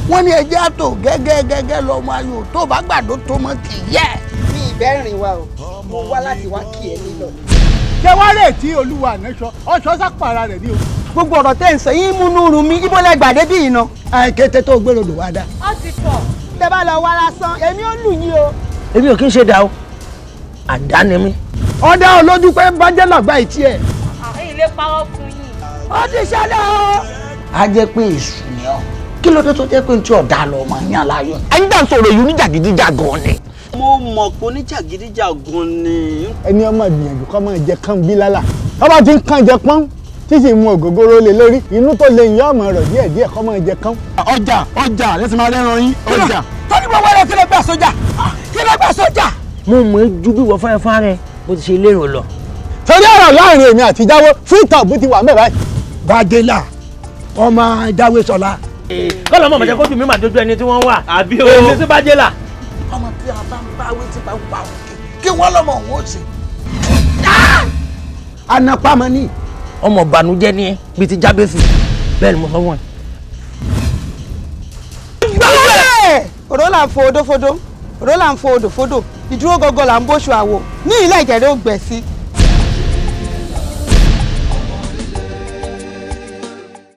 wọ́n ní ẹjẹ́ àtò gẹ́gẹ́ lọ́mọ ayò tó bá gbàdó tó mọ́ kì í yẹ. mi ìbẹ́rìn wa o mo wá láti wá kí ẹ nílò. ṣé wàá rè tí olúwa ànáṣọ ọṣọ sápàrà rẹ ní o. gbogbo ọ̀rọ̀ tẹ́ ń sọ yín múnú rùn mí ibo lẹ gbàdé bí iná. kété tó gbèrò lò wá dá. ó ti pọ̀. tẹ bá lọ wá lásán èmi ò lù yín o. èmi ò kí ń ṣe dà o àdá ni mí. ọ̀dà olójú pé bájẹ́ làgbà ìtì ẹ̀. èyí lè parọ́ fún yín. ó ti ṣẹlẹ̀ o. a jẹ́ pé èṣù ni ọ́ kí ló dé tó jẹ́ pé n tí ọ̀dà lọ ọmọ yín aláyọ̀. ẹ̀yin dà ń sọ̀rọ̀ yìí oníjàgídíjàgan ni. mo mọ̀ pé oníjàgídíjàgan ni. ẹni ọmọ ìgbìyànjú kọ́ máa jẹ kán bí lálà ọba tí ń kàn jẹ pọ́n tí sì mú ògógóró lé lórí inú tó lè yín ọmọ rẹ̀ díẹ̀díẹ̀ kọ́ máa jẹ kán. ọjà lẹ́sìn máa rẹ́ran yín ọjà. tọ́ni mo wẹ́rẹ́ kí ló gbà sójà kí ló gbà sójà. mo mọ̀ ẹ́ ju bí wọ́n fẹ́ fá rẹ bó ti ṣe lérò lọ. torí ọ̀rọ̀ láàrin èmi àti Jáwó fún ìtàbù ti wà mẹ́bàá. bàjẹ́là ọmọ Jáwé Sọlá. kọ́lọ́ mọ̀ mọ̀jẹ́ kójú mi máa dojú ẹni tí wọ́n wà. àbí o. èmi sí bàjẹ́ là. ọmọ tí a bá ń bá wí tí bá ń pa òkè kí wọ́n lọ́mọ òun ó sì. anapamọ́ ni. ọmọ ìbànújẹ́ ni ẹ bíi ti Jábésì bẹ́ẹ̀ ni mo sọ fún ẹ. òró là ń fo odófodó òró là ń fo odòfodò ìdúró gọgọ là ń bóṣù àwò ní ilé ìjẹ̀rẹ̀ ògbẹ̀ sí